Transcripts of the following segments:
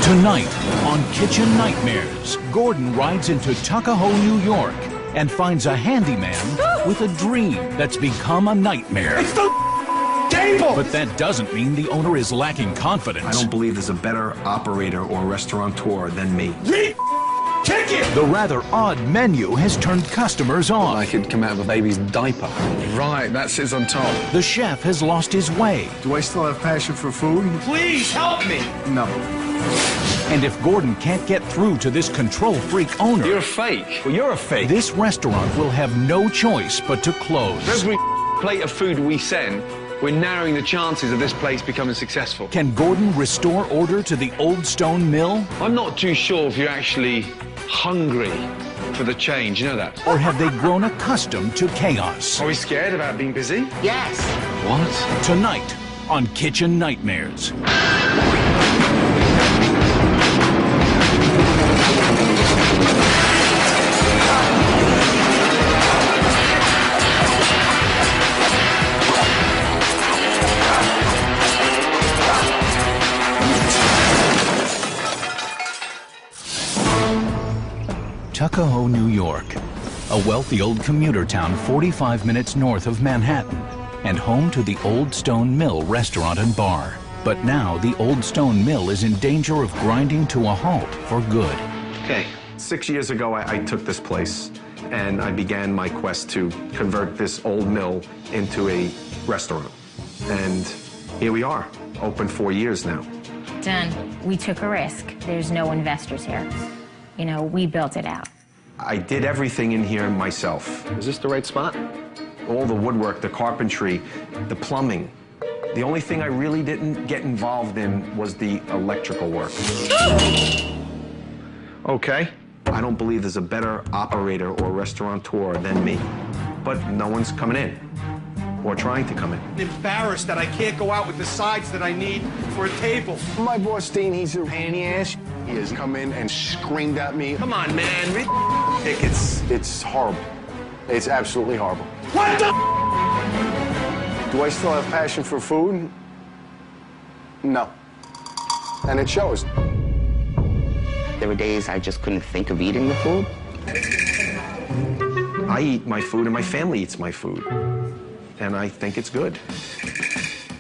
Tonight on Kitchen Nightmares, Gordon rides into Tuckahoe, New York, and finds a handyman with a dream that's become a nightmare. It's the table! But that doesn't mean the owner is lacking confidence. I don't believe there's a better operator or restaurateur than me. Ticket! The rather odd menu has turned customers on. I could come out of a baby's diaper. Right, that sits on top. The chef has lost his way. Do I still have passion for food? Please help me! No. And if Gordon can't get through to this control freak owner, You're a fake. Well, you're a fake. this restaurant will have no choice but to close. For every plate of food we send, we're narrowing the chances of this place becoming successful. Can Gordon restore order to the Old Stone Mill? I'm not too sure if you're actually hungry for the change, you know that? Or have they grown accustomed to chaos? Are we scared about being busy? Yes. What? Tonight on Kitchen Nightmares. Tuckahoe, New York, a wealthy old commuter town 45 minutes north of Manhattan, and home to the Old Stone Mill restaurant and bar. But now the Old Stone Mill is in danger of grinding to a halt for good. Okay. 6 years ago, I took this place, and I began my quest to convert this old mill into a restaurant. And here we are, open 4 years now. Done. We took a risk. There's no investors here. You know, we built it out. I did everything in here myself. Is this the right spot? All the woodwork, the carpentry, the plumbing. The only thing I really didn't get involved in was the electrical work. Okay. I don't believe there's a better operator or restaurateur than me. But no one's coming in or trying to come in. I'm embarrassed that I can't go out with the sides that I need for a table. My boss, Dean, he's a panty ass. He has come in and screamed at me. Come on, man. Read tickets. It's horrible. It's absolutely horrible. What the? Do I still have passion for food? No. And it shows. There were days I just couldn't think of eating the food. I eat my food and my family eats my food. And I think it's good.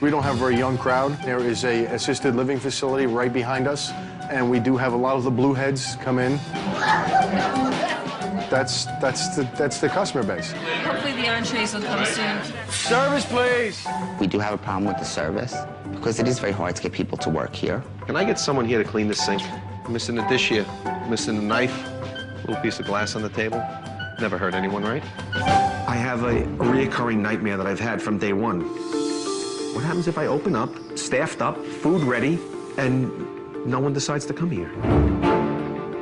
We don't have a very young crowd. There is a assisted living facility right behind us, and we do have a lot of the blue heads come in. That's the customer base. Hopefully the entrees will come soon. Service, please. We do have a problem with the service because it is very hard to get people to work here. Can I get someone here to clean this sink? I'm missing a dish here, missing a knife, a little piece of glass on the table. Never hurt anyone, right? I have a reoccurring nightmare that I've had from day one. What happens if I open up, staffed up, food ready, and no one decides to come here?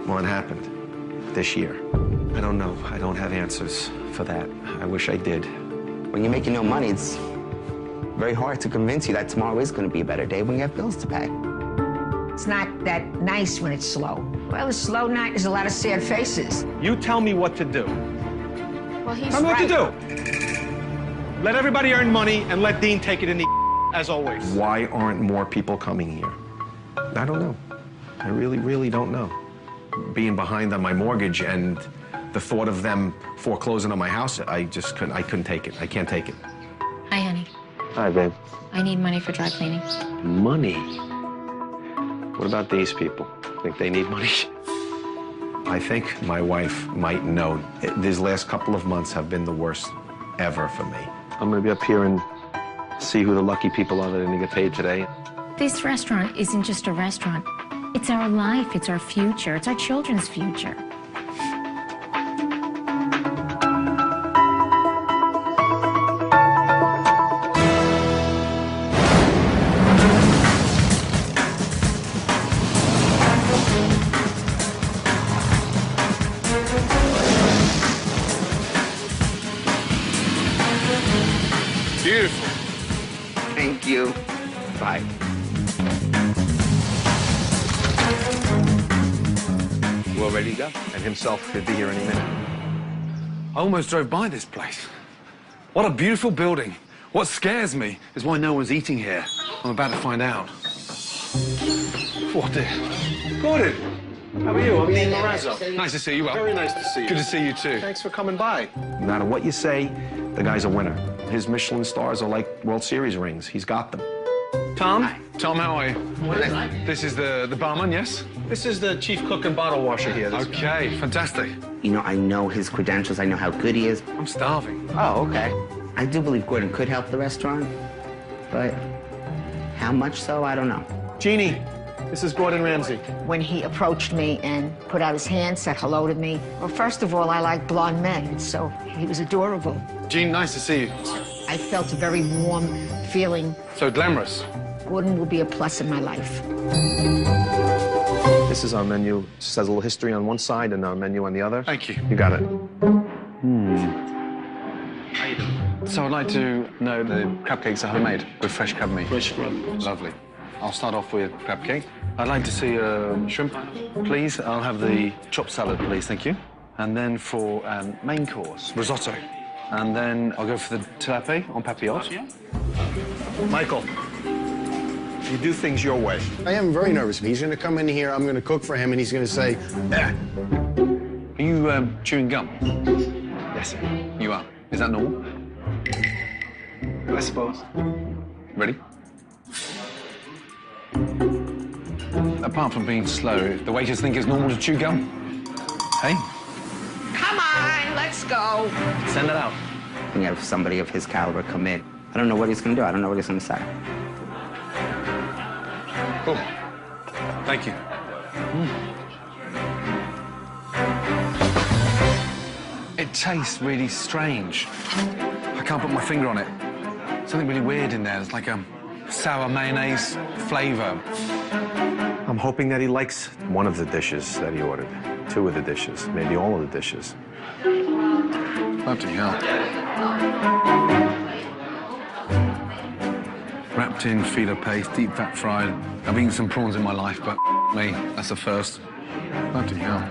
Well, it happened this year. I don't know. I don't have answers for that. I wish I did. When you're making no money, it's very hard to convince you that tomorrow is going to be a better day when you have bills to pay. It's not that nice when it's slow. Well, a slow night is a lot of sad faces. You tell me what to do. Well, he's Tell me what to right. do. Let everybody earn money and let Dean take it in the as always. Why aren't more people coming here? I don't know. I really, really don't know. Being behind on my mortgage and the thought of them foreclosing on my house, I couldn't take it. I can't take it. Hi, honey. Hi, babe. I need money for dry cleaning. Money? What about these people? Think they need money? I think my wife might know. These last couple of months have been the worst ever for me. I'm gonna be up here and see who the lucky people are that didn't get paid today. This restaurant isn't just a restaurant. It's our life, it's our future, it's our children's future. Beautiful. Thank you. Bye. We're ready to go. And himself could be here any minute. I almost drove by this place. What a beautiful building. What scares me is why no one's eating here. I'm about to find out. What the... Gordon, how are you? I'm Dean Lorenzo. Nice to see you. Very nice to see you. Good to see you, too. Thanks for coming by. No matter what you say, the guy's a winner. His Michelin stars are like World Series rings. He's got them. Tom? Hi. Tom, how are you? This is the barman, yes? This is the chief cook and bottle washer here. Okay, fantastic. You know, I know his credentials. I know how good he is. I'm starving. Oh, okay. I do believe Gordon could help the restaurant, but how much so, I don't know. Jeannie, this is Gordon Ramsay. When he approached me and put out his hand, said hello to me, well, first of all, I like blonde men, so he was adorable. Gene, nice to see you. I felt a very warm feeling. So glamorous. Gordon will be a plus in my life. This is our menu. It says a little history on one side and our menu on the other. Thank you. You got it. So I'd like to know the crab cakes are homemade with fresh crab meat. Fresh crab. Lovely. I'll start off with crab cake. I'd like to see shrimp, please. I'll have the chopped salad, please, thank you. And then for main course, risotto. And then I'll go for the tilapia en papillote. Michael, you do things your way. I am very nervous. He's going to come in here, I'm going to cook for him, and he's going to say, Are you chewing gum? Yes, sir. You are. Is that normal? I suppose. Ready? Apart from being slow, the waiters think it's normal to chew gum. Hey? Come on, let's go. Send it out. You have somebody of his caliber come in. I don't know what he's going to do. I don't know what he's going to say. Cool. Thank you. It tastes really strange. I can't put my finger on it. Something really weird in there. It's like a sour mayonnaise flavor. I'm hoping that he likes one of the dishes that he ordered. Two of the dishes, maybe all of the dishes. Bloody hell. Wrapped in filo paste, deep fat fried. I've eaten some prawns in my life, but me, that's the first. Bloody hell.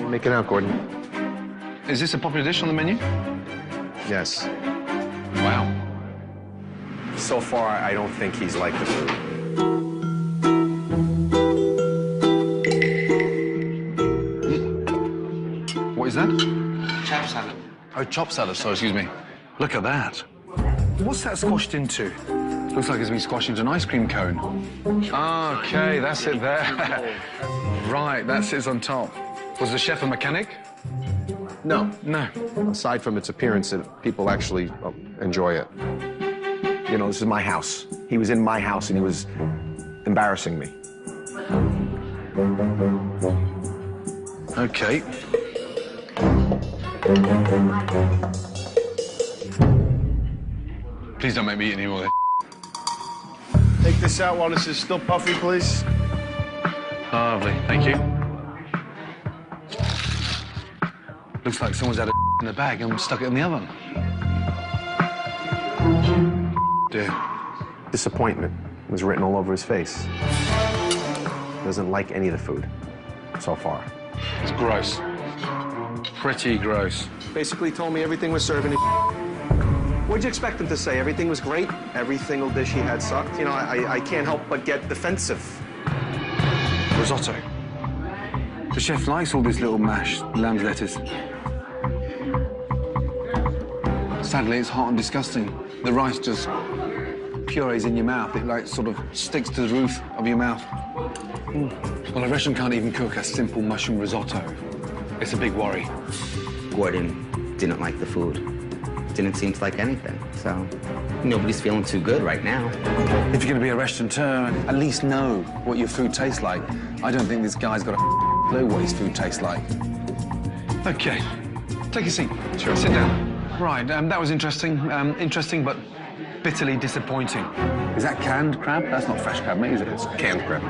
Make it out, Gordon. Is this a popular dish on the menu? Yes. Wow. So far, I don't think he's liked the food. What is that? Chop salad. Oh, chop salad, sorry, excuse me. Look at that. What's that squashed into? Looks like it's been squashed into an ice cream cone. Okay, that's it there. Right, that sits on top. Was the chef a mechanic? No. No. Aside from its appearance, people actually enjoy it. You know, this is my house. He was in my house and he was embarrassing me. Okay. Please don't make me eat any more of this. take this out while this is still puffy, please. Lovely, thank you. Looks like someone's had a in the bag and stuck it in the oven. Dear. Disappointment was written all over his face. Doesn't like any of the food so far. It's gross. Pretty gross. Basically told me everything was serving. What'd you expect him to say? Everything was great? Every single dish he had sucked? You know, I can't help but get defensive. Risotto. The chef likes all this little mashed lamb's lettuce. Sadly, it's hot and disgusting. The rice just purees in your mouth. It, like, sort of sticks to the roof of your mouth. Well, a restaurant can't even cook a simple mushroom risotto. It's a big worry. Gordon didn't like the food. Didn't seem to like anything, so nobody's feeling too good right now. If you're going to be a restaurateur, at least know what your food tastes like. I don't think this guy's got a clue what his food tastes like. Okay, take a seat. Sure. Sit down. Right, that was interesting. Interesting, but bitterly disappointing. Is that canned crab? That's not fresh crab meat, is it? It's canned crab.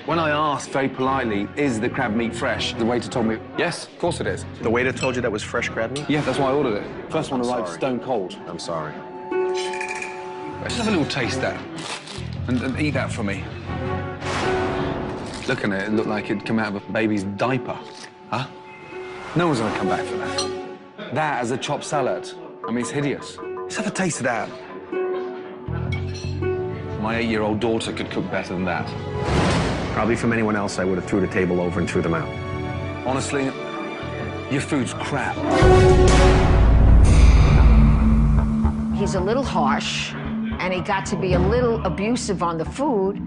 When I asked very politely, is the crab meat fresh, the waiter told me, yes, of course it is. The waiter told you that was fresh crab meat? Yeah, that's why I ordered it. First one arrived stone cold. I'm sorry. Let's have a little taste that and eat that for me. Looking at it, it looked like it'd come out of a baby's diaper. Huh? No one's gonna come back for that. That as a chopped salad. I mean, it's hideous. Let's have a taste of that. My 8-year-old daughter could cook better than that. Probably from anyone else, I would have threw the table over and threw them out. Honestly, your food's crap. He's a little harsh, and he got to be a little abusive on the food.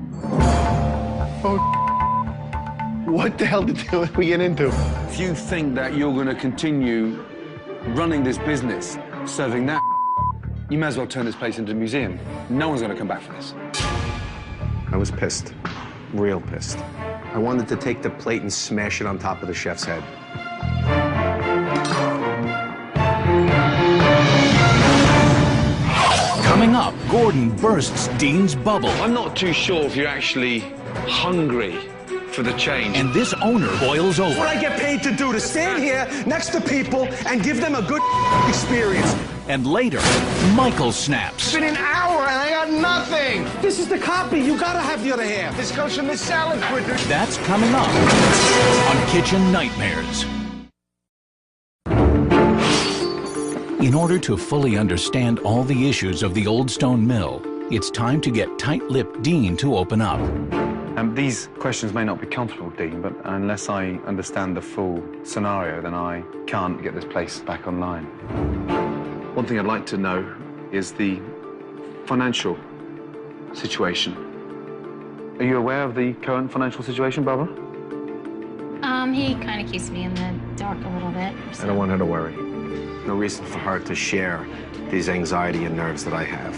What the hell did we get into? If you think that you're going to continue running this business, serving that, you may as well turn this place into a museum. No one's going to come back for this. I was pissed, real pissed. I wanted to take the plate and smash it on top of the chef's head. Coming up, Gordon bursts Dean's bubble. I'm not too sure if you're actually hungry for the change. And this owner boils over. What I get paid to do, to stand here next to people and give them a good experience. And later, Michael snaps. It's been an hour and I got nothing. This is the copy. You gotta have the other half. This comes from the salad printer. That's coming up on Kitchen Nightmares. In order to fully understand all the issues of the Old Stone Mill, it's time to get tight-lipped Dean to open up. These questions may not be comfortable, Dean, but unless I understand the full scenario, then I can't get this place back online. One thing I'd like to know is the financial situation. Are you aware of the current financial situation, Barbara? He kind of keeps me in the dark a little bit. I don't want her to worry. No reason for her to share these anxiety and nerves that I have.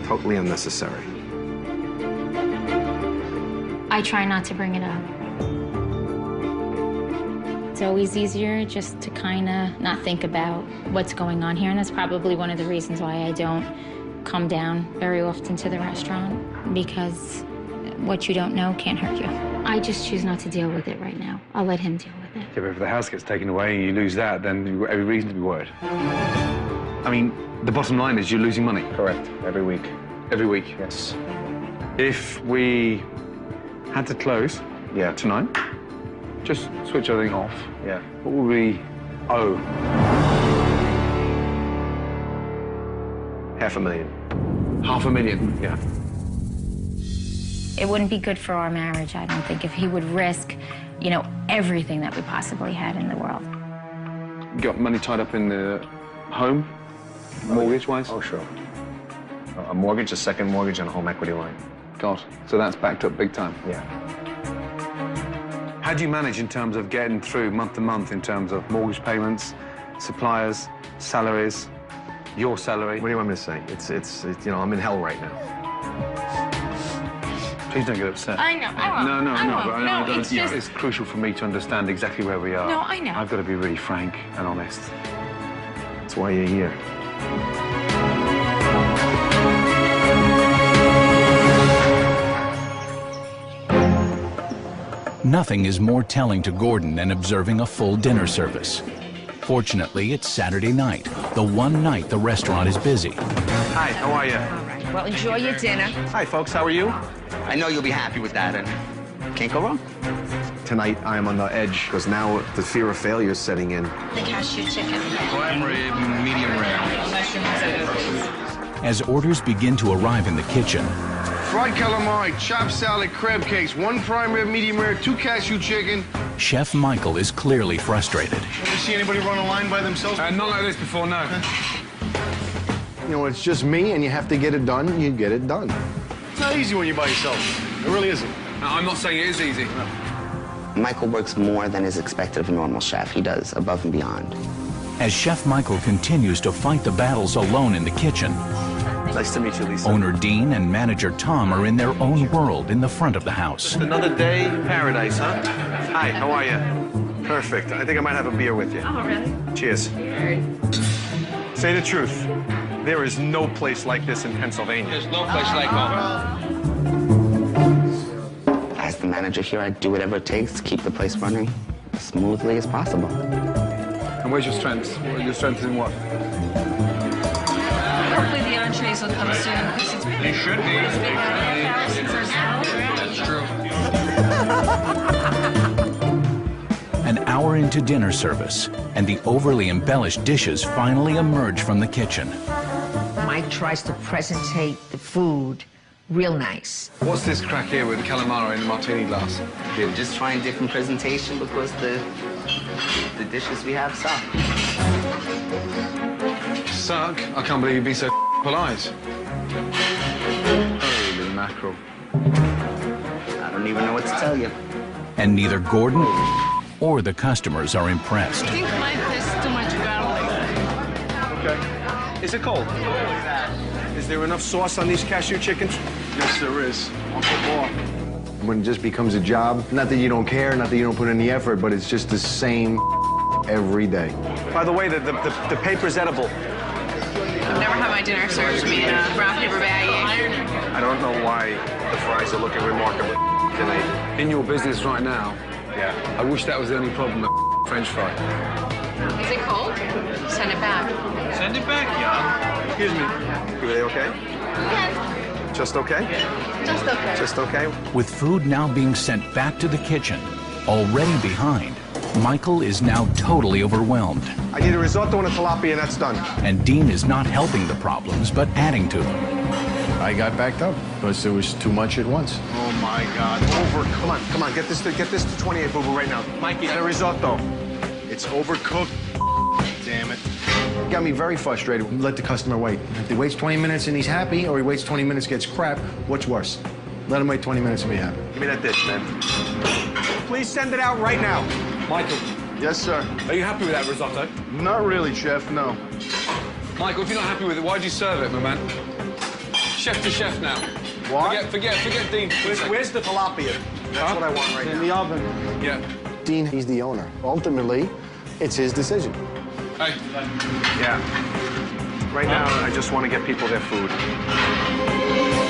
Totally unnecessary. I try not to bring it up. It's always easier just to kind of not think about what's going on here, and that's probably one of the reasons why I don't come down very often to the restaurant, because what you don't know can't hurt you. I just choose not to deal with it right now. I'll let him deal with it. Yeah, but if the house gets taken away and you lose that, then you've got every reason to be worried. I mean, the bottom line is you're losing money. Correct. Every week. Every week? Yes. If we had to close tonight, just switch everything off, what would we owe? $500,000. $500,000? Yeah. It wouldn't be good for our marriage, I don't think, if he would risk, you know, everything that we possibly had in the world. You got money tied up in the home, mortgage-wise? Oh, sure. A mortgage, a second mortgage, and a home equity line. God, so that's backed up big time. Yeah. How do you manage in terms of getting through month to month in terms of mortgage payments, suppliers, salaries, your salary? What do you want me to say? It's you know, I'm in hell right now. Please don't get upset. I know, I won't. No, it's just... It's crucial for me to understand exactly where we are. No, I know. I've got to be really frank and honest. That's why you're here. Nothing is more telling to Gordon than observing a full dinner service. Fortunately, it's Saturday night, the one night the restaurant is busy. Hi, how are you? Well, enjoy your dinner. Hi, folks, how are you? I know you'll be happy with that, and can't go wrong. Tonight, I am on the edge, because now the fear of failure is setting in. The cashew chicken. Prime rib, medium rare. As orders begin to arrive in the kitchen, Fried calamari, chopped salad, crab cakes, 1 prime rib, medium rare, 2 cashew chicken. Chef Michael is clearly frustrated. Ever see anybody run a line by themselves? Not like this before, no. You know, it's just me, and you have to get it done, you get it done. It's not easy when you're by yourself. It really isn't. No, I'm not saying it is easy. Michael works more than is expected of a normal chef. He does above and beyond. As Chef Michael continues to fight the battles alone in the kitchen, Nice to meet you, Lisa. owner Dean and manager Tom are in their own world in the front of the house. Just another day in paradise, huh? Hi, how are you? Perfect. I think I might have a beer with you. Oh, really? Cheers. Say the truth. There is no place like this in Pennsylvania. There's no place like home. As the manager here, I do whatever it takes to keep the place running as smoothly as possible. And where's your strengths? Your strengths in what? Hopefully the entrees will come soon, because it's been... They should be. It's been a half hour since our salad. That's true. An hour into dinner service, and the overly embellished dishes finally emerge from the kitchen. Mike tries to presentate the food real nice. What's this crack here with the calamari in the martini glass? They're just trying different presentation because the dishes we have suck. Suck? I can't believe you'd be so polite. Holy mackerel. I don't even know what to tell you. And neither Gordon or the customers are impressed. I think mine has too much garlic. Okay. Is it cold? Is there enough sauce on these cashew chickens? Yes, there is. I'll put more. When it just becomes a job, not that you don't care, not that you don't put any effort, but it's just the same every day. By the way, the paper's edible. I've never had my dinner served to me in a brown paper baggie. I don't know why the fries are looking remarkably tonight. In your business right now, Yeah. I wish that was the only problem with French fry. Is it cold? Send it back. Send it back, yeah. Excuse me. Are they okay? Yes, Just okay? just okay. Just okay? With food now being sent back to the kitchen, already behind, Michael is now totally overwhelmed. I need a risotto and a tilapia, and that's done. And Dean is not helping the problems, but adding to them. I got backed up because there was too much at once. Oh my God! Come on, get this to 28, boo-boo, right now. Mikey, and a risotto. It's overcooked. Damn it. Got me very frustrated. Let the customer wait. If he waits 20 minutes and he's happy, or he waits 20 minutes gets crap, what's worse? Let him wait 20 minutes and be happy. Give me that dish, man. Please send it out right now. Michael, Yes, sir. are you happy with that risotto? Not really, Chef, no. Michael, if you're not happy with it, why'd you serve it, my man? Chef to chef now. What? Forget Dean. Where's the tilapia? That's what I want right now. In the oven. Yeah. Dean, he's the owner. Ultimately, it's his decision. Hey. Yeah. Right now, I just want to get people their food.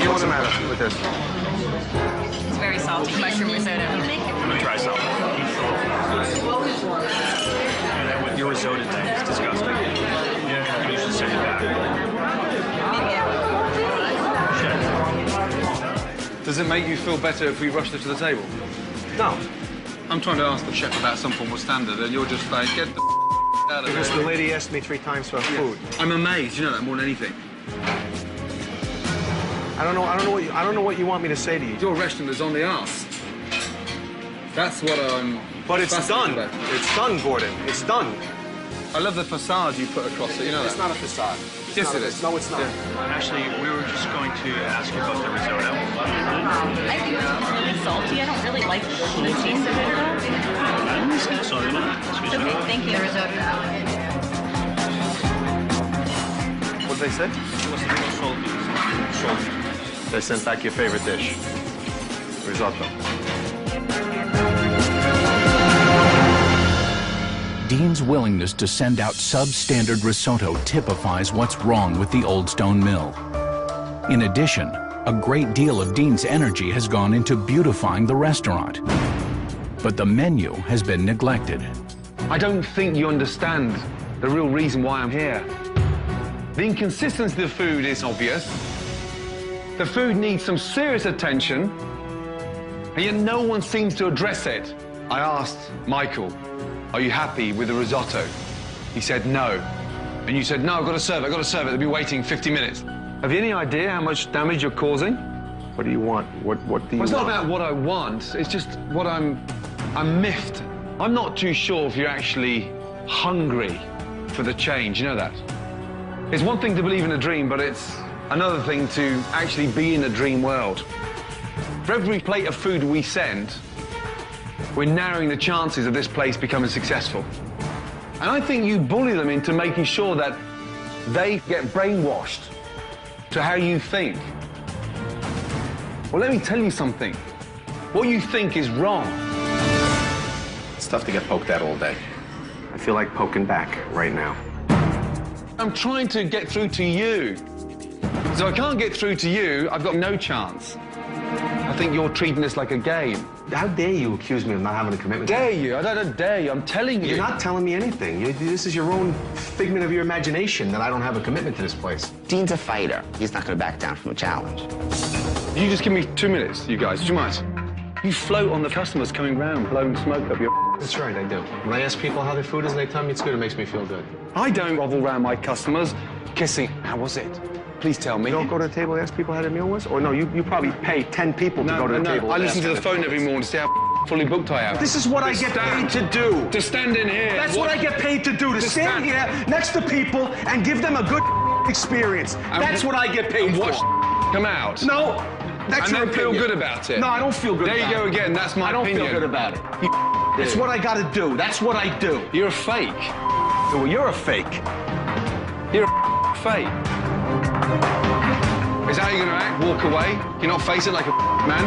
What's the matter with this? It's very salty. Mushroom risotto. I'm gonna try some. Your risotto thing is disgusting. Yeah. You should send it back. Does it make you feel better if we rushed it to the table? No. I'm trying to ask the chef about some form of standard, and you're just like, get the out of Because there. the lady asked me 3 times for food. I'm amazed. You know that more than anything. I don't know what you want me to say to you. Your restaurant is on the arse. That's what I'm. But it's fascinated done. about. It's done, Gordon. It's done. I love the facade you put across it. You know It's that. not a facade. Yes, it is. No, it's not. Actually, we were just going to ask you about the risotto. I think it's really salty. I don't really like the taste of it at all. Sorry about that. Excuse me. Thank you. The risotto. What did they say? Salty. They sent back your favorite dish. Risotto. Dean's willingness to send out substandard risotto typifies what's wrong with the Old Stone Mill. In addition, a great deal of Dean's energy has gone into beautifying the restaurant. But the menu has been neglected. I don't think you understand the real reason why I'm here. The inconsistency of the food is obvious. The food needs some serious attention, and yet no one seems to address it. I asked Michael, are you happy with the risotto? He said no. And you said, no, I've got to serve it, they'll be waiting 50 minutes. Have you any idea how much damage you're causing? What do you want? What do you Well, it's not want? about what I want, it's just what I'm miffed. I'm not too sure if you're actually hungry for the change, you know that? It's one thing to believe in a dream, but it's another thing to actually be in a dream world. For every plate of food we send, we're narrowing the chances of this place becoming successful. And I think you bully them into making sure that they get brainwashed to how you think. Well, let me tell you something. What you think is wrong. It's tough to get poked at all day. I feel like poking back right now. I'm trying to get through to you. So I can't get through to you, I've got no chance. I think you're treating this like a game. How dare you accuse me of not having a commitment? Dare you? I don't dare you. I'm telling you. You're not telling me anything. This is your own figment of your imagination that I don't have a commitment to this place. Dean's a fighter. He's not going to back down from a challenge. You just give me 2 minutes, you guys. Do you mind? You float on the customers coming round, blowing smoke up your... That's right, I do. When I ask people how their food is and they tell me it's good, it makes me feel good. I don't grovel round my customers, kissing. How was it? Please tell me. You don't go to the table and ask people how their meal was? Or no, you probably pay 10 people to go to the table. I and listen ask to the them. phone every morning to see how fully booked I am. This is what I get paid to do. To stand in here. That's what I get paid to do, to stand here next to people and give them a good experience. That's what I get paid and watch for. come out. No, that's and your then feel opinion. good about it. No, I don't feel good there about it. There you go again, that's my opinion. I don't feel good about it. That's what I gotta do. That's what I do. You're a fake. Well, you're a fake. You're a fake. Is that how you're gonna act? Walk away? You're not face it like a man?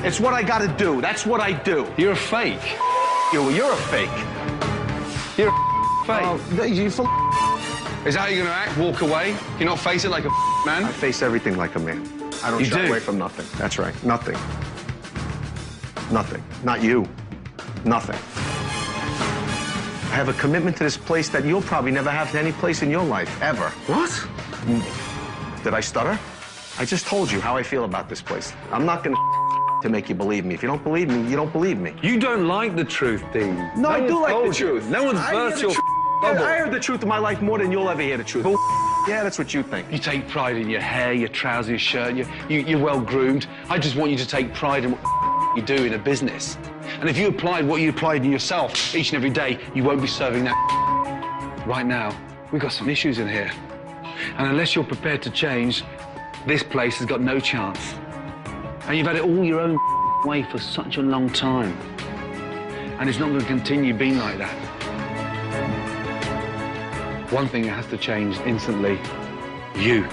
It's what I gotta do. That's what I do. You're a fake. You're a fake. You're a fake. You Is that how you're gonna act? Walk away? You're not face it like a man? I face everything like a man. I don't shy away from nothing. That's right. Nothing. Nothing. Not you. Nothing. I have a commitment to this place that you'll probably never have to any place in your life, ever. What? Did I stutter? I just told you how I feel about this place. I'm not gonna to make you believe me. If you don't believe me, you don't believe me. You don't like the truth, Dean. No, I do like the truth. No one's burst your bubble. I heard the truth of my life more than you'll ever hear the truth. Yeah, that's what you think. You take pride in your hair, your trousers, your shirt, you're well groomed. I just want you to take pride in what you do in a business. And if you applied what you applied in yourself each and every day, you won't be serving that. Right now, we've got some issues in here. And unless you're prepared to change, this place has got no chance. And you've had it all your own way for such a long time. And it's not going to continue being like that. One thing that has to change instantly, you.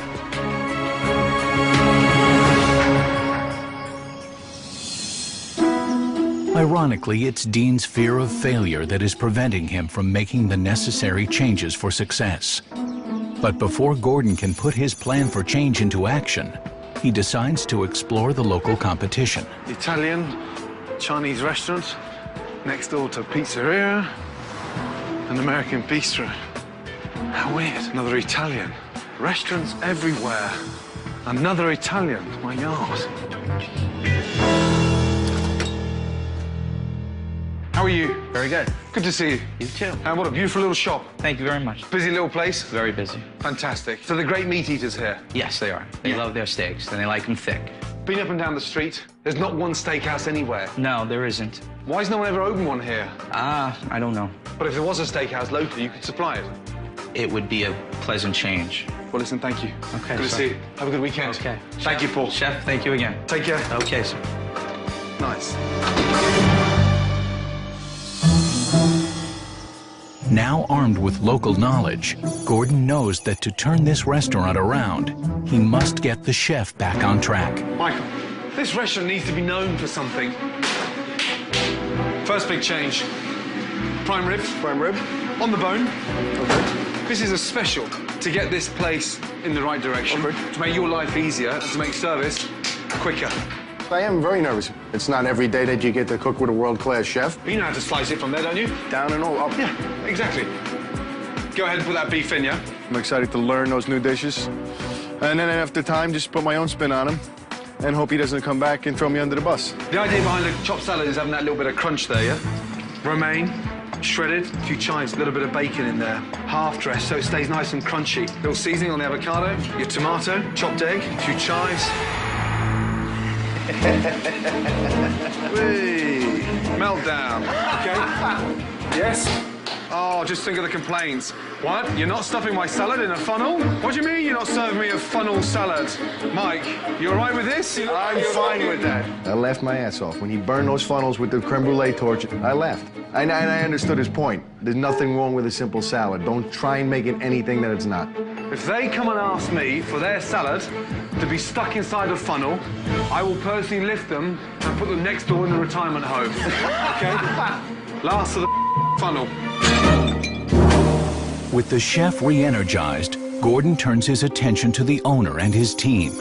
Ironically, it's Dean's fear of failure that is preventing him from making the necessary changes for success. But before Gordon can put his plan for change into action, he decides to explore the local competition. Italian, Chinese restaurant, next door to pizzeria, an American bistro. How weird, another Italian. Restaurants everywhere. Another Italian, my God. How are you? Very good. Good to see you. You too. And what a beautiful little shop. Thank you very much. Busy little place? Very busy. Fantastic. So the great meat eaters here? Yes, they are. They love their steaks, and they like them thick. Been up and down the street. There's not one steakhouse anywhere. No, there isn't. Why has no one ever opened one here? I don't know. But if there was a steakhouse locally, you could supply it. It would be a pleasant change. Well, listen, thank you. Okay. Good to see you. Have a good weekend. Okay. Thank you, Paul. Chef, thank you again. Take care. Okay, sir. Nice. Now armed with local knowledge, Gordon knows that to turn this restaurant around, he must get the chef back on track. Michael, this restaurant needs to be known for something. First big change. Prime rib. Prime rib. On the bone. Okay. This is a special to get this place in the right direction, to make your life easier and to make service quicker. I am very nervous. It's not every day that you get to cook with a world-class chef. You know how to slice it from there, don't you? Down and all up. Yeah, exactly. Go ahead and put that beef in, yeah? I'm excited to learn those new dishes. And then after time, just put my own spin on them and hope he doesn't come back and throw me under the bus. The idea behind the chopped salad is having that little bit of crunch there, yeah? Romaine, shredded, a few chives, a little bit of bacon in there. Half dressed so it stays nice and crunchy. Little seasoning on the avocado, your tomato, chopped egg, a few chives. Whee! Meltdown. Okay? Yes? Oh, just think of the complaints. What? You're not stuffing my salad in a funnel? What do you mean you're not serving me a funnel salad? Mike, you all right with this? I'm fine with that. I laughed my ass off. When he burned those funnels with the creme brulee torch, I laughed. And I understood his point. There's nothing wrong with a simple salad. Don't try and make it anything that it's not. If they come and ask me for their salad to be stuck inside a funnel, I will personally lift them and put them next door in the retirement home. Okay? Last of the funnel. With the chef re-energized, Gordon turns his attention to the owner and his team.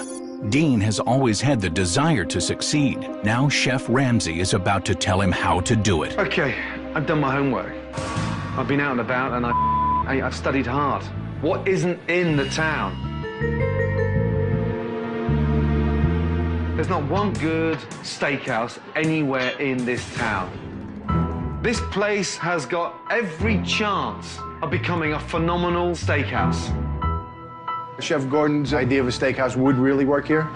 Dean has always had the desire to succeed. Now Chef Ramsay is about to tell him how to do it. Okay, I've done my homework. I've been out and about and I've studied hard. What isn't in the town? There's not one good steakhouse anywhere in this town. This place has got every chance of becoming a phenomenal steakhouse. Chef Gordon's idea of a steakhouse would really work here.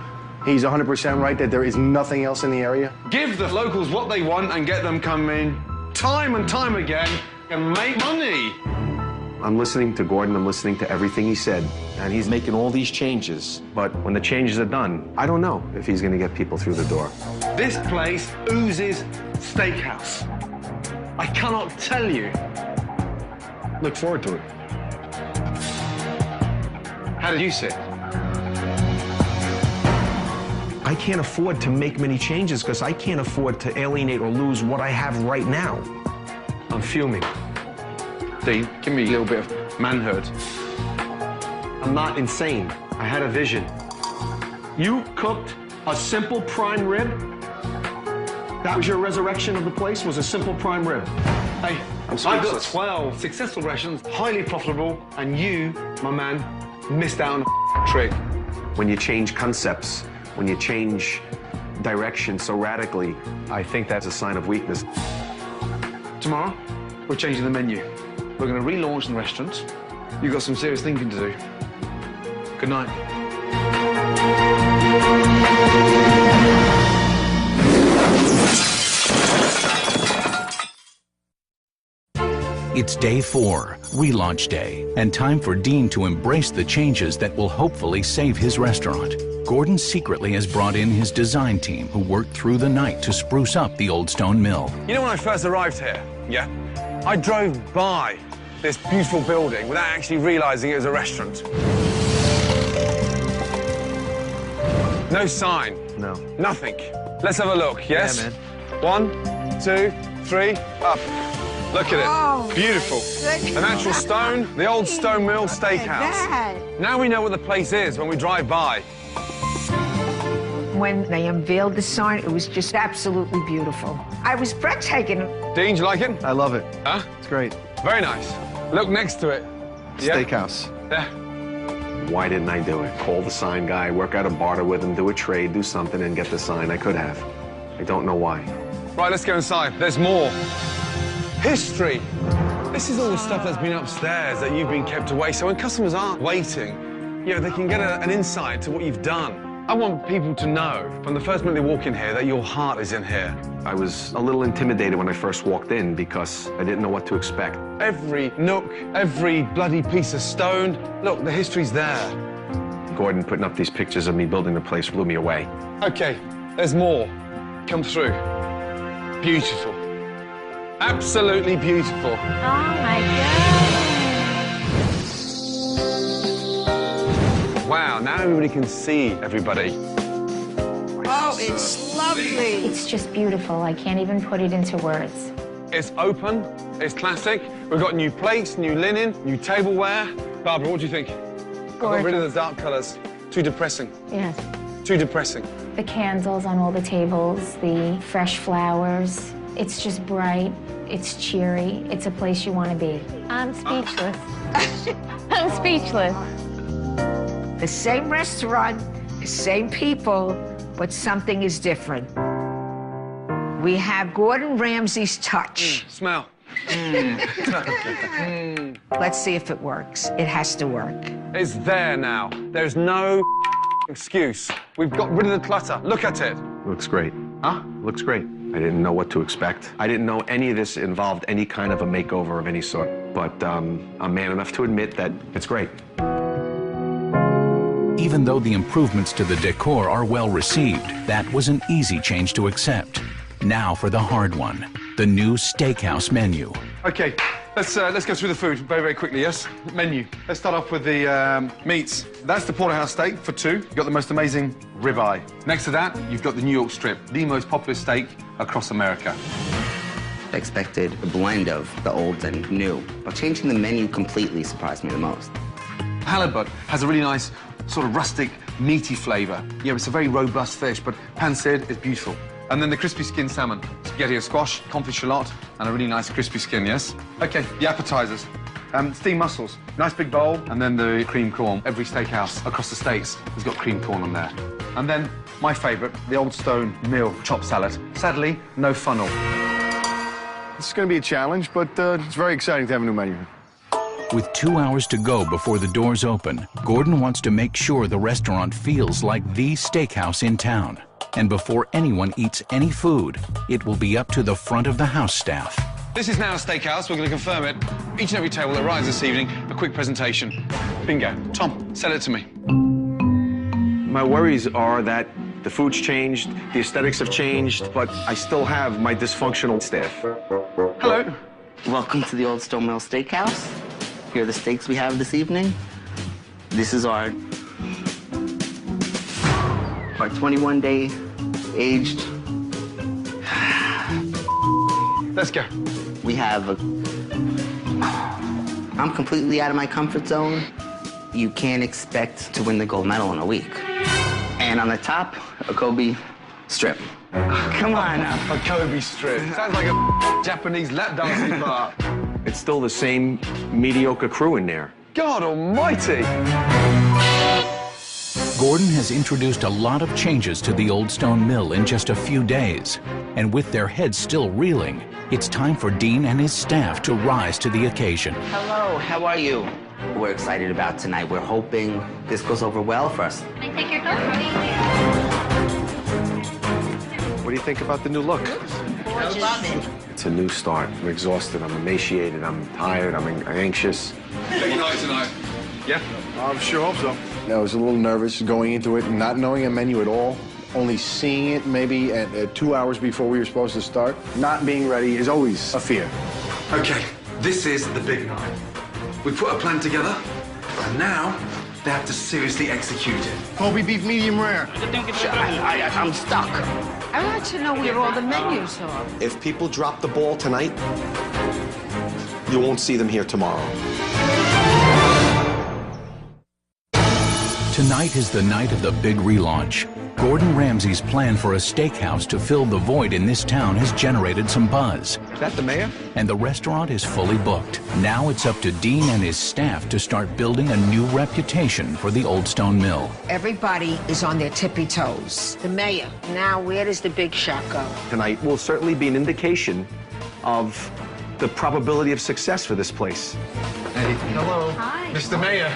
He's 100% right that there is nothing else in the area. Give the locals what they want and get them coming time and time again and make money. I'm listening to Gordon, I'm listening to everything he said, and he's making all these changes. But when the changes are done, I don't know if he's gonna get people through the door. This place oozes steakhouse. I cannot tell you. Look forward to it. How did you see it? I can't afford to make many changes because I can't afford to alienate or lose what I have right now. I'm fuming. Dean, give me a little bit of manhood. I'm not insane. I had a vision. You cooked a simple prime rib? That was your resurrection of the place, was a simple prime rib? Hey, I've got 12 successful restaurants, highly profitable, and you, my man, missed out on a trick. When you change concepts, when you change direction so radically, I think that's a sign of weakness. Tomorrow, we're changing the menu. We're going to relaunch the restaurant. You've got some serious thinking to do. Good night. It's day 4, relaunch day, and time for Dean to embrace the changes that will hopefully save his restaurant. Gordon secretly has brought in his design team who worked through the night to spruce up the Old Stone Mill. You know when I first arrived here, yeah? I drove by this beautiful building without actually realizing it was a restaurant. No sign. No. Nothing. Let's have a look, yes? Yeah, man. 1, 2, 3, up. Look at it. Oh, beautiful. The natural stone, the Old Stone Mill Steakhouse. Now we know what the place is when we drive by. When they unveiled the sign, it was just absolutely beautiful. I was breathtaking. Dean, do you like it? I love it. Huh? It's great. Very nice. Look next to it. Steakhouse. Yeah. Why didn't I do it? Call the sign guy, work out a barter with him, do a trade, do something, and get the sign. I could have. I don't know why. Right, let's go inside. There's more. History. This is all the stuff that's been upstairs that you've been kept away, so when customers aren't waiting, you know, they can get an insight to what you've done. I want people to know from the first minute they walk in here that your heart is in here. I was a little intimidated when I first walked in because I didn't know what to expect. Every nook, every bloody piece of stone, look, the history's there. Gordon putting up these pictures of me building the place blew me away. Okay, there's more. Come through. Beautiful. Absolutely beautiful. Oh my God. Wow, now everybody can see everybody. Oh, it's lovely. It's just beautiful. I can't even put it into words. It's open, it's classic. We've got new plates, new linen, new tableware. Barbara, what do you think? I got rid of the dark colours. Too depressing. Yes. Too depressing. The candles on all the tables, the fresh flowers. It's just bright. It's cheery. It's a place you want to be. I'm speechless. I'm speechless. The same restaurant, the same people, but something is different. We have Gordon Ramsay's touch. Smell. Let's see if it works. It has to work. It's there now. There's no excuse. We've got rid of the clutter. Look at it. Looks great. Huh? Looks great. I didn't know what to expect. I didn't know any of this involved any kind of a makeover of any sort. But I'm man enough to admit that it's great. Even though the improvements to the decor are well received, that was an easy change to accept. Now for the hard one, the new steakhouse menu. Okay, let's go through the food very, very quickly, yes? Menu. Let's start off with the meats. That's the porterhouse steak for 2. You've got the most amazing ribeye. Next to that, you've got the New York strip, the most popular steak across America. I expected a blend of the old and new, but changing the menu completely surprised me the most. Halibut has a really nice sort of rustic, meaty flavour. Yeah, it's a very robust fish, but pan-seared is beautiful. And then the crispy skin salmon, spaghetti or squash, confit shallot, and a really nice crispy skin, yes? Okay, the appetizers. Steamed mussels, nice big bowl, and then the cream corn. Every steakhouse across the States has got cream corn on there. And then my favourite, the Old Stone Mill chopped salad. Sadly, no funnel. It's going to be a challenge, but it's very exciting to have a new menu. With 2 hours to go before the doors open, Gordon wants to make sure the restaurant feels like the steakhouse in town. And before anyone eats any food, it will be up to the front of the house staff. This is now a steakhouse. We're going to confirm it. Each and every table that arrives this evening, a quick presentation. Bingo. Tom, sell it to me. My worries are that the food's changed, the aesthetics have changed, but I still have my dysfunctional staff. Hello. Welcome to the Old Stone Mill Steakhouse. Here are the steaks we have this evening. This is our 21-day aged. Let's go. We have I'm completely out of my comfort zone. You can't expect to win the gold medal in a week. And on the top, a Kobe strip. Come on now. A Kobe strip. Sounds like a Japanese lap dancing bar. It's still the same mediocre crew in there. God almighty! Gordon has introduced a lot of changes to the Old Stone Mill in just a few days. And with their heads still reeling, it's time for Dean and his staff to rise to the occasion. Hello, how are you? We're excited about tonight. We're hoping this goes over well for us. Can I take your card? What do you think about the new look? Love it. It's a new start. I'm exhausted, I'm emaciated, I'm tired, I'm anxious. Big night tonight. Yeah? I sure hope so. I was a little nervous going into it, not knowing a menu at all, only seeing it maybe at 2 hours before we were supposed to start. Not being ready is always a fear. Okay, this is the big night. We put a plan together, and now they have to seriously execute it. Kobe beef medium rare. I'm stuck. I'd like to know where all the menus are. If people drop the ball tonight, you won't see them here tomorrow. Tonight is the night of the big relaunch. Gordon Ramsay's plan for a steakhouse to fill the void in this town has generated some buzz. Is that the mayor? And the restaurant is fully booked. Now it's up to Dean and his staff to start building a new reputation for the Old Stone Mill. Everybody is on their tippy toes. The mayor. Now, where does the big shot go? Tonight will certainly be an indication of the probability of success for this place. Hey, hello. Hi. Mr. Mayor.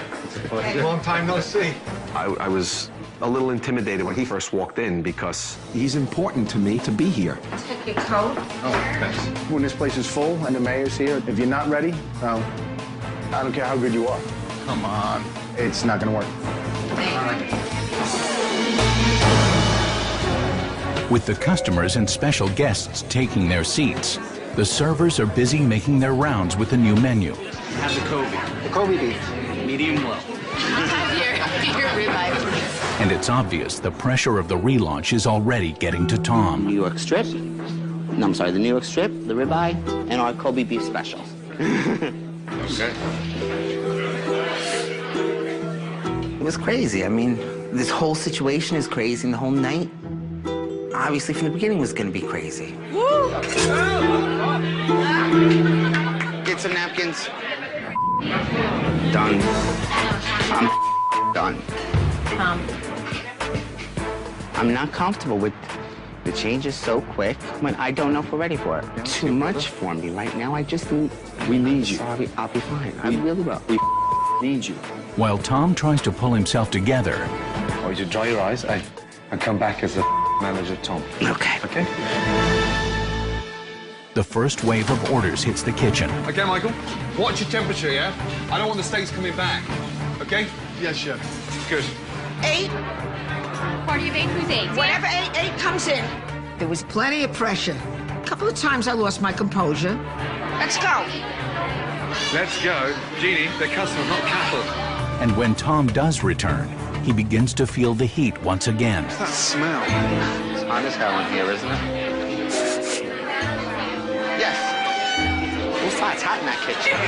Long time no see. I was a little intimidated when he first walked in because he's important to me to be here. Take your coat. Oh, thanks. When this place is full and the mayor's here, if you're not ready, I don't care how good you are. Come on. It's not gonna work. With the customers and special guests taking their seats, the servers are busy making their rounds with the new menu. Have the Kobe. The Kobe beef. Medium well. I'll have your ribeye, please. And it's obvious the pressure of the relaunch is already getting to Tom. New York strip. No, I'm sorry, the New York strip, the ribeye, and our Kobe beef specials. Okay. It was crazy. I mean, this whole situation is crazy, and the whole night, obviously from the beginning, was gonna be crazy. Woo! Get some napkins. Done. I'm done. I'm not comfortable with the changes so quick when I don't know if we're ready for it. Too much for me right now. I just need... We need you. Sorry, I'll be fine. I really will. We need you. While Tom tries to pull himself together, I want you to dry your eyes and come back as the manager, Tom. Okay. Okay? the first wave of orders hits the kitchen. Okay, Michael. Watch your temperature, yeah? I don't want the steaks coming back. Okay? Yes, chef. Good. 8. Party of 8, who's 8? Whatever 8 comes in. There was plenty of pressure. A couple of times I lost my composure. Let's go. Let's go. Jeannie, they're customers, not cattle. And when Tom does return, he begins to feel the heat once again. What's that smell? It's hot as hell in here, isn't it? Yes. It's hot in that kitchen.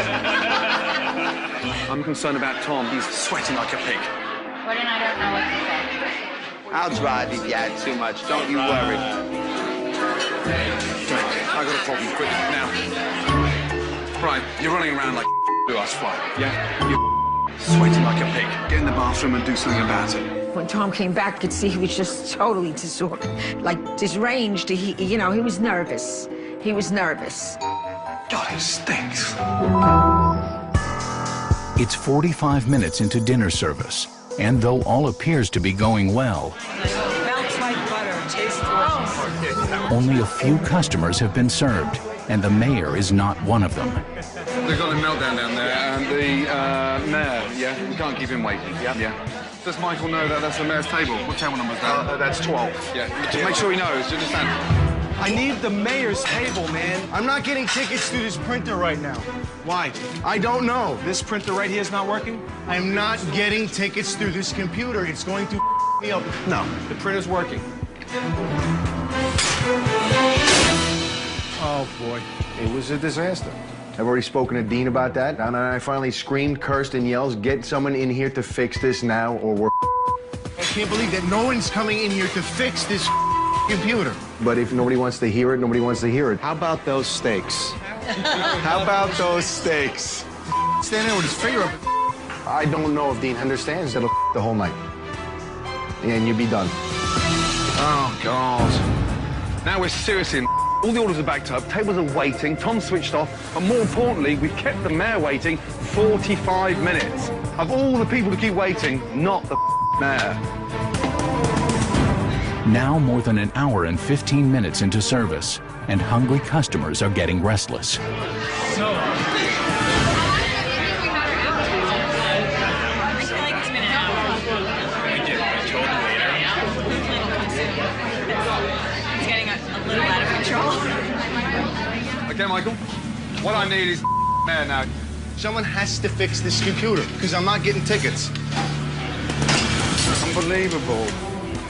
I'm concerned about Tom. He's sweating like a pig. Gordon, I don't know what to say. I'll drive if you add too much. Don't you worry. I got a problem. Quick, now. Right, you're running around like blue ass fly, yeah? You're sweating like a pig. Get in the bathroom and do something about it. When Tom came back, I could see he was just totally disranged. He was nervous. He was nervous. God, it stinks. It's 45 minutes into dinner service, and though all appears to be going well, Melts like butter. Tastes delicious. only a few customers have been served, and the mayor is not one of them. They've got a meltdown down there, and the mayor, yeah, we can't keep him waiting. Yeah. Does Michael know that that's the mayor's table? What table number is that? That's 12. Yeah, just make sure he knows, you understand? I need the mayor's table, man. I'm not getting tickets through this printer right now. Why? I don't know. This printer right here is not working? I'm not getting tickets through this computer. It's going to me up. No, the printer's working. Oh, boy. It was a disaster. I've already spoken to Dean about that, and I finally screamed, cursed, and yells, get someone in here to fix this now, or we're I can't believe that no one's coming in here to fix this computer. But if nobody wants to hear it, nobody wants to hear it. How about those steaks? How about those steaks? Standing there with his finger up. I don't know if Dean understands that'll the whole night. And you'd be done. Oh, God. Now we're seriously in. All the orders are backed up, tables are waiting, Tom switched off, but more importantly, we've kept the mayor waiting 45 minutes. Of all the people to keep waiting, not the mayor. Now more than an hour and 15 minutes into service, and hungry customers are getting restless. Okay, Michael, what I need is mayor now. Someone has to fix this computer, because I'm not getting tickets. Unbelievable.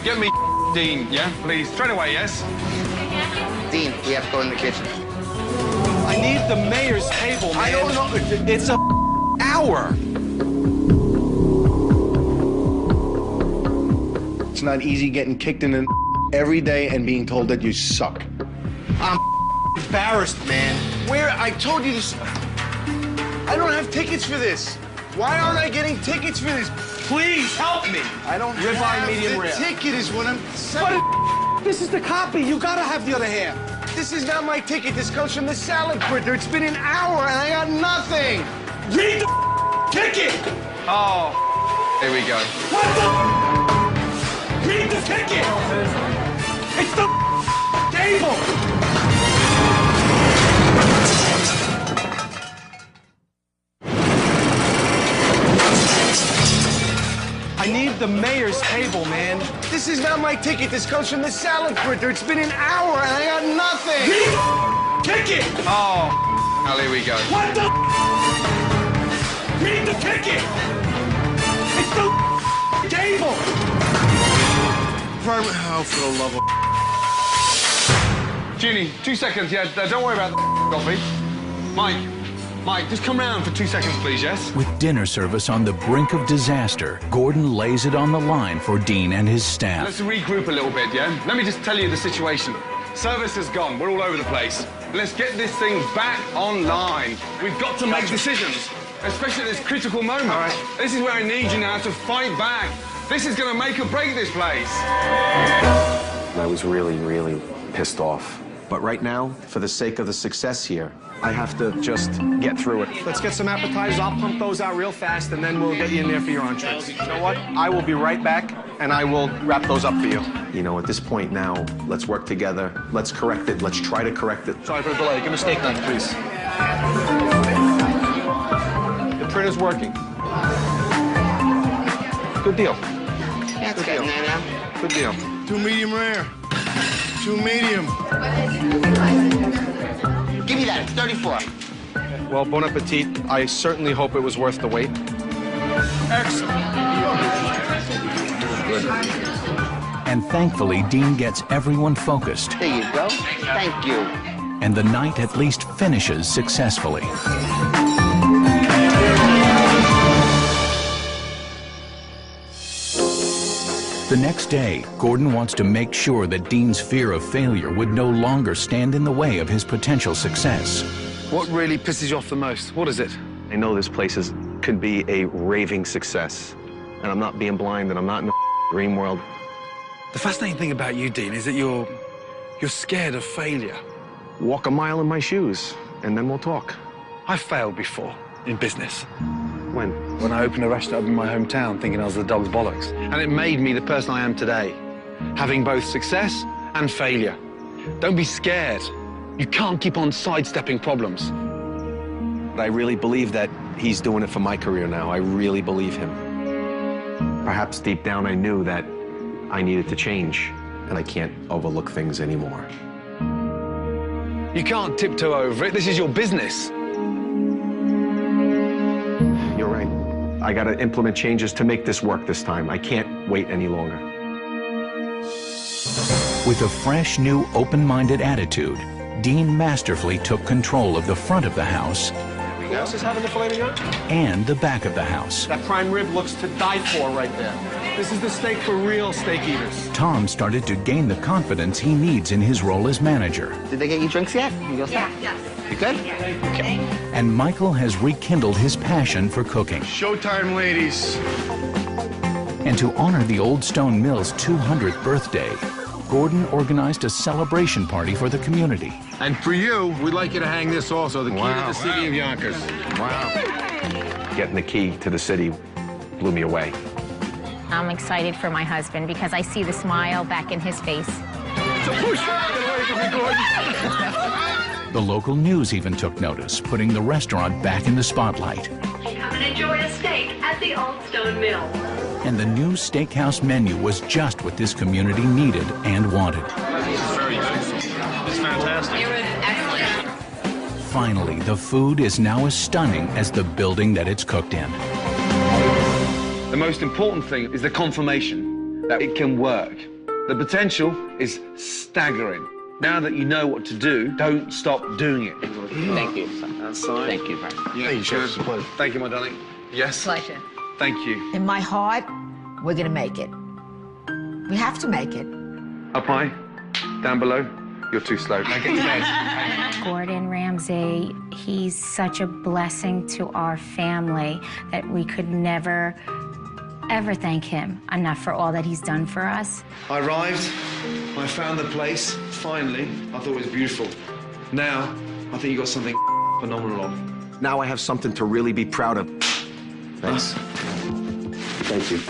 Get me Dean, yeah, please. Straight away, yes? Dean, we have to go in the kitchen. I need the mayor's table, man. I don't know. It's a hour. It's not easy getting kicked in the every day and being told that you suck. I'm embarrassed, man. Where? I told you this. I don't have tickets for this. Why aren't I getting tickets for this? Please help me. I don't Ribeye have medium the rare. ticket is what I'm saying. But this is the copy. You gotta have the other half. This is not my ticket. This comes from the salad printer. It's been an hour and I got nothing. Read the ticket. Oh, here we go. What the? Read the ticket. It's the table. I need the mayor's table, man. This is not my ticket. This comes from the salad printer. It's been an hour and I got nothing. Read the ticket. Oh, now here we go. What the? Read the ticket. It's the table. Oh, for the love of... Junie, 2 seconds, yeah, don't worry about the coffee. Mike, just come round for 2 seconds, please, yes? With dinner service on the brink of disaster, Gordon lays it on the line for Dean and his staff. Let's regroup a little bit, yeah? Let me just tell you the situation. Service is gone. We're all over the place. Let's get this thing back online. We've got to make decisions, especially at this critical moment. All right. This is where I need you now to fight back. This is going to make or break this place. I was really, really pissed off. But right now, for the sake of the success here, I have to just get through it. Let's get some appetizers. I'll pump those out real fast, and then we'll get you in there for your entrees. You know what? I will be right back, and I will wrap those up for you. You know, at this point now, let's work together. Let's correct it. Let's try to correct it. Sorry for the delay. Give me a steak knife, please. The printer's working. Good deal. Yeah, it's getting there now. Good deal. 2 medium rare. 2 medium. Give me that. It's 34. Well, bon appetit. I certainly hope it was worth the wait. And thankfully, Dean gets everyone focused, There you go. Thank you. and the night at least finishes successfully. The next day, Gordon wants to make sure that Dean's fear of failure would no longer stand in the way of his potential success. What really pisses you off the most? What is it? I know this place could be a raving success. And I'm not being blind and I'm not in a dream world. The fascinating thing about you, Dean, is that you're scared of failure. Walk a mile in my shoes. and then we'll talk. I failed before in business. When? When I opened a restaurant in my hometown thinking I was the dog's bollocks. And it made me the person I am today, having both success and failure. Don't be scared. You can't keep on sidestepping problems. But I really believe that he's doing it for my career now. I really believe him. Perhaps deep down I knew that I needed to change, and I can't overlook things anymore. You can't tiptoe over it. This is your business. You're right. I gotta implement changes to make this work this time. I can't wait any longer. With a fresh, new, open-minded attitude, Dean masterfully took control of the front of the house Who else is having the filet mignon? and the back of the house. That prime rib looks to die for right there. This is the steak for real steak eaters. Tom started to gain the confidence he needs in his role as manager. Did they get you drinks yet? You all set? Yes. You good? Okay. And Michael has rekindled his passion for cooking. Showtime, ladies. And to honor the Old Stone Mill's 200th birthday, Gordon organized a celebration party for the community. And for you, we'd like you to hang this also, the key to the city of Yonkers. Wow. Getting the key to the city blew me away. I'm excited for my husband because I see the smile back in his face. The local news even took notice, putting the restaurant back in the spotlight. Come and enjoy a steak at the Old Stone Mill. And the new steakhouse menu was just what this community needed and wanted. Very good. It's fantastic. It was excellent. Finally, the food is now as stunning as the building that it's cooked in. The most important thing is the confirmation that it can work. The potential is staggering. Now that you know what to do, don't stop doing it. Thank you. Outside. Thank you, Frank. Yeah, Thank you, Chef. It's a pleasure. Thank you, my darling. Yes. Pleasure. Thank you. In my heart, we're gonna make it. We have to make it. Up high, down below. You're too slow. Now get to bed. Gordon Ramsay, he's such a blessing to our family that we could never, ever thank him enough for all that he's done for us. I arrived, I found the place, finally. I thought it was beautiful. Now, I think you got something phenomenal on. Now I have something to really be proud of. Thanks. Thank you.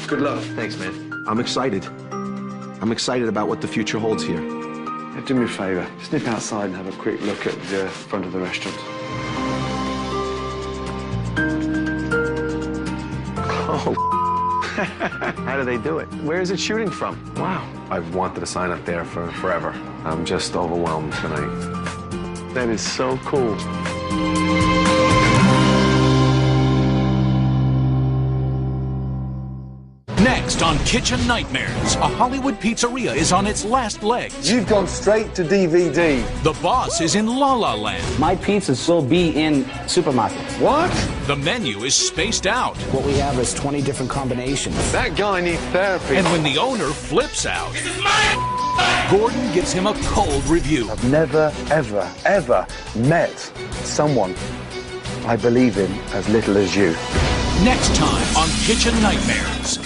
Good luck. Thanks, man. I'm excited. I'm excited about what the future holds here. Do me a favour, just nip outside and have a quick look at the front of the restaurant. Oh, how do they do it? Where is it shooting from? Wow. I've wanted a sign up there for forever. I'm just overwhelmed tonight. That is so cool. Next on Kitchen Nightmares, a Hollywood pizzeria is on its last legs. You've gone straight to DVD. The boss is in La La Land. My pizzas will be in supermarkets. What? The menu is spaced out. What we have is 20 different combinations. That guy needs therapy. And when the owner flips out, Gordon gives him a cold review. I've never, ever, ever met someone I believe in as little as you. Next time on Kitchen Nightmares.